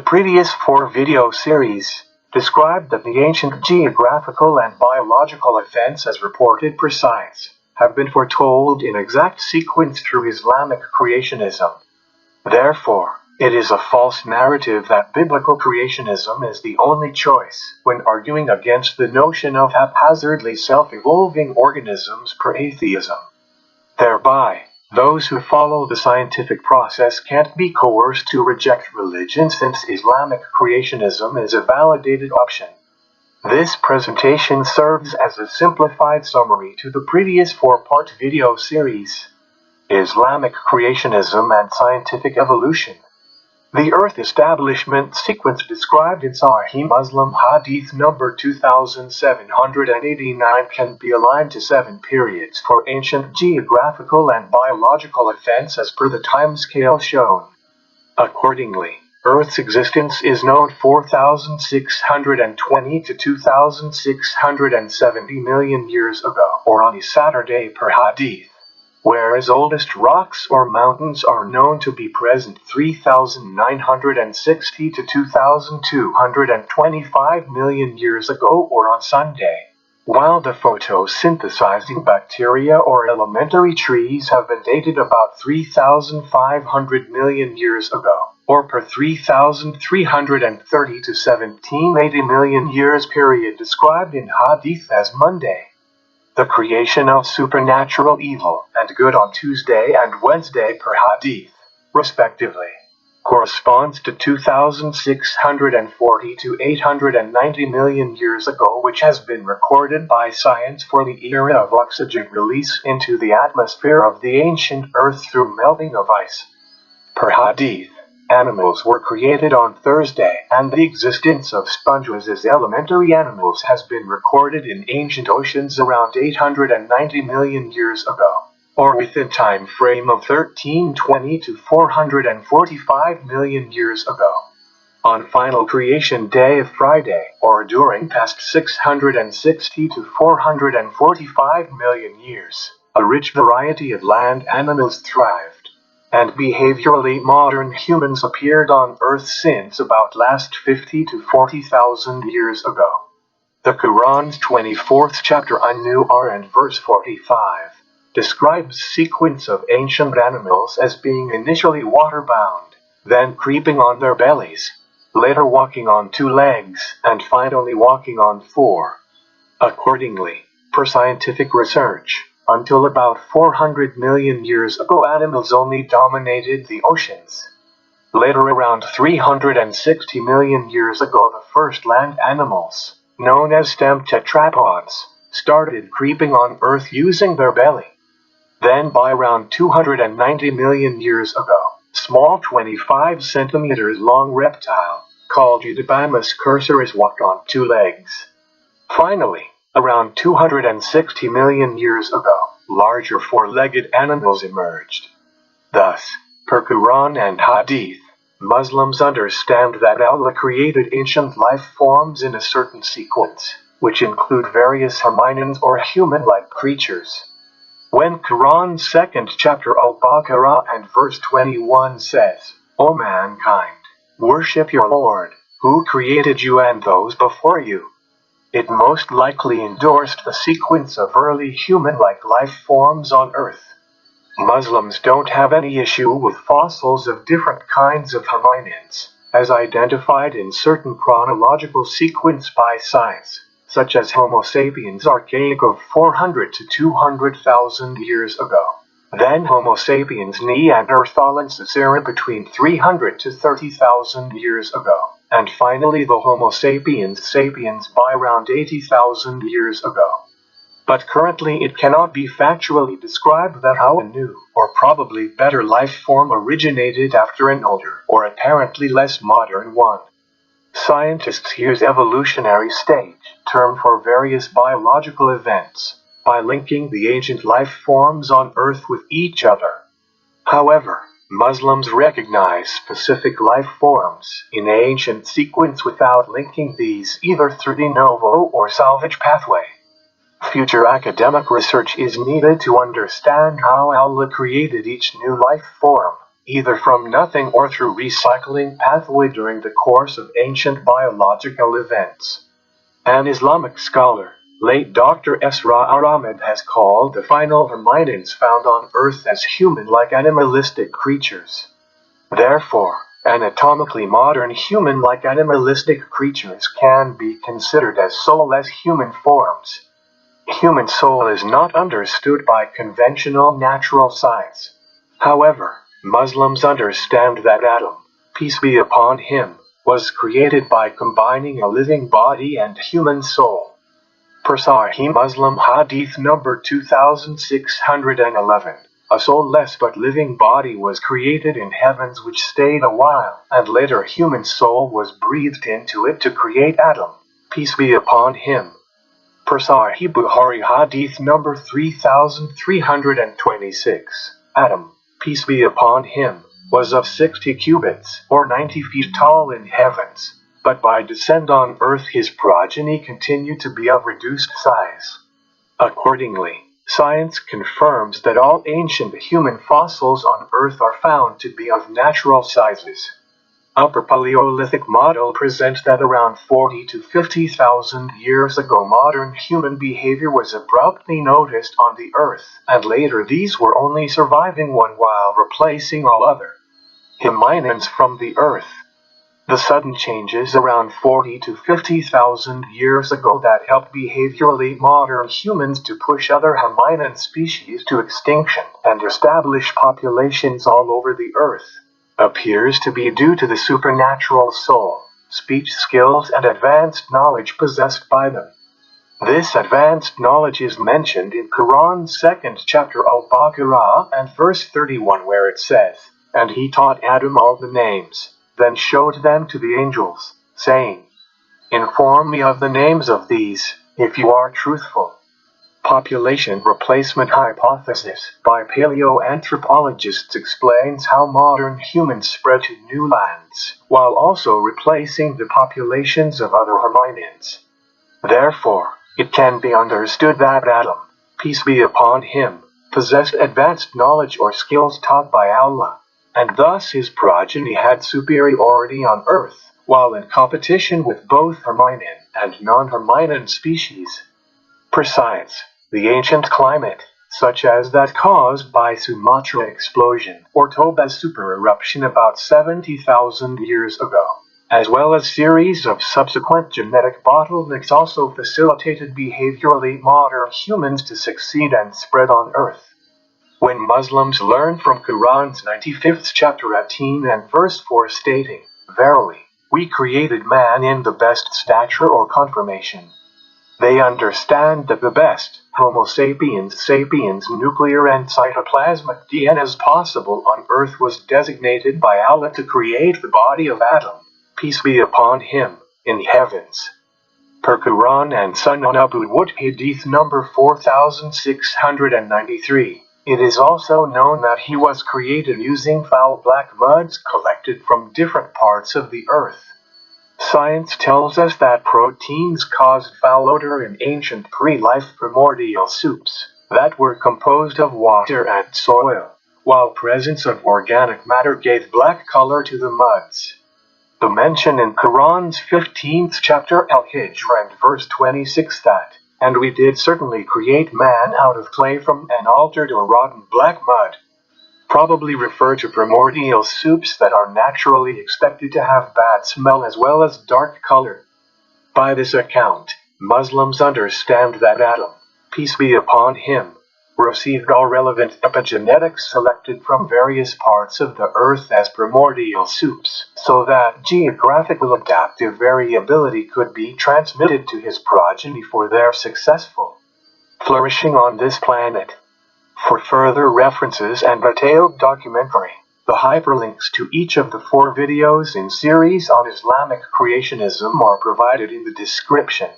previous 4 video series described that the ancient geographical and biological events as reported precise have been foretold in exact sequence through Islamic creationism. Therefore, it is a false narrative that biblical creationism is the only choice when arguing against the notion of haphazardly self-evolving organisms per atheism. Thereby, those who follow the scientific process can't be coerced to reject religion since Islamic creationism is a validated option. This presentation serves as a simplified summary to the previous 4-part video series, Islamic Creationism and Scientific Evolution. The Earth establishment sequence described in Sahih Muslim Hadith number 2789 can be aligned to 7 periods for ancient geographical and biological events as per the timescale shown. Accordingly, Earth's existence is known 4,620 to 2,670 million years ago, or on a Saturday per Hadith, whereas oldest rocks or mountains are known to be present 3,960 to 2,225 million years ago or on Sunday, while the photosynthesizing bacteria or elementary trees have been dated about 3,500 million years ago, or per 3,330 to 1780 million years period described in Hadith as Monday. The creation of supernatural evil and good on Tuesday and Wednesday per Hadith, respectively, corresponds to 2,640 to 890 million years ago, which has been recorded by science for the era of oxygen release into the atmosphere of the ancient Earth through melting of ice. Per Hadith, animals were created on Thursday, and the existence of sponges as elementary animals has been recorded in ancient oceans around 890 million years ago, or within time frame of 1320 to 445 million years ago. On final creation day of Friday, or during past 660 to 445 million years, a rich variety of land animals thrived, and behaviorally modern humans appeared on Earth since about last 50 to 40,000 years ago. The Quran's 24th chapter An-Nur and verse 45 describes sequence of ancient animals as being initially water-bound, then creeping on their bellies, later walking on 2 legs, and finally walking on 4. Accordingly, per scientific research, until about 400 million years ago animals only dominated the oceans. Later, around 360 million years ago, the first land animals, known as stem tetrapods, started creeping on Earth using their belly. Then by around 290 million years ago, small 25 centimeters long reptile, called Eutybamus cursorus, walked on 2 legs. Finally, around 260 million years ago, larger 4-legged animals emerged. Thus, per Quran and Hadith, Muslims understand that Allah created ancient life forms in a certain sequence, which include various hominins or human-like creatures. When Quran's 2nd chapter Al-Baqarah and verse 21 says, "O mankind, worship your Lord, who created you and those before you," it most likely endorsed the sequence of early human-like life forms on Earth. Muslims don't have any issue with fossils of different kinds of hominins, as identified in certain chronological sequence by science, such as Homo sapiens archaic of 400 to 200,000 years ago. Then Homo sapiens Neanderthalensis era between 300 to 30,000 years ago. And finally the Homo sapiens sapiens by around 80,000 years ago. But currently it cannot be factually described that how a new, or probably better life form originated after an older, or apparently less modern one. Scientists use evolutionary stage term for various biological events, by linking the ancient life forms on Earth with each other. However, Muslims recognize specific life forms in ancient sequence without linking these either through de novo or salvage pathway. Future academic research is needed to understand how Allah created each new life form, either from nothing or through recycling pathway during the course of ancient biological events. An Islamic scholar, late Dr. Esra Ahmed, has called the final hominins found on Earth as human-like animalistic creatures. Therefore, anatomically modern human-like animalistic creatures can be considered as soulless human forms. Human soul is not understood by conventional natural science. However, Muslims understand that Adam, peace be upon him, was created by combining a living body and human soul. Per Sahih Muslim Hadith number 2611, a soulless but living body was created in heavens which stayed a while, and later human soul was breathed into it to create Adam, peace be upon him. Per Sahih Bukhari Hadith number 3326, Adam, peace be upon him, was of 60 cubits, or 90 feet tall in heavens, but by descent on earth his progeny continued to be of reduced size. Accordingly, science confirms that all ancient human fossils on earth are found to be of natural sizes. Upper Paleolithic model presents that around 40 to 50,000 years ago modern human behavior was abruptly noticed on the earth, and later these were only surviving one while replacing all other hominins from the earth. The sudden changes around 40 to 50,000 years ago that helped behaviorally modern humans to push other hominin species to extinction and establish populations all over the earth appears to be due to the supernatural soul, speech skills and advanced knowledge possessed by them. This advanced knowledge is mentioned in Quran's 2nd chapter Al-Baqarah and verse 31 where it says, "And he taught Adam all the names, then showed them to the angels, saying, 'Inform me of the names of these, if you are truthful.'" Population replacement hypothesis by paleoanthropologists explains how modern humans spread to new lands, while also replacing the populations of other hominins. Therefore, it can be understood that Adam, peace be upon him, possessed advanced knowledge or skills taught by Allah, and thus his progeny had superiority on earth, while in competition with both hominin and non-hominin species. Per science, the ancient climate, such as that caused by Sumatra explosion or Toba supereruption about 70,000 years ago, as well as series of subsequent genetic bottlenecks also facilitated behaviorally modern humans to succeed and spread on earth. When Muslims learn from Quran's 95th chapter 18 and verse 4 stating, "Verily, we created man in the best stature or conformation," they understand that the best Homo sapiens nuclear and cytoplasmic DNAs possible on Earth was designated by Allah to create the body of Adam, peace be upon him, in heavens. Per Quran and Sunan Abu Dawud Hadith number 4693, it is also known that he was created using foul black muds collected from different parts of the earth. Science tells us that proteins caused foul odor in ancient pre-life primordial soups that were composed of water and soil, while presence of organic matter gave black color to the muds. The mention in Quran's 15th chapter Al-Hijr and verse 26 that, "And we did certainly create man out of clay from an altered or rotten black mud," probably refer to primordial soups that are naturally expected to have bad smell as well as dark color. By this account, Muslims understand that Adam, peace be upon him, received all relevant epigenetics selected from various parts of the earth as primordial soups, so that geographical adaptive variability could be transmitted to his progeny for their successful flourishing on this planet. For further references and detailed documentary, the hyperlinks to each of the 4 videos in series on Islamic creationism are provided in the description.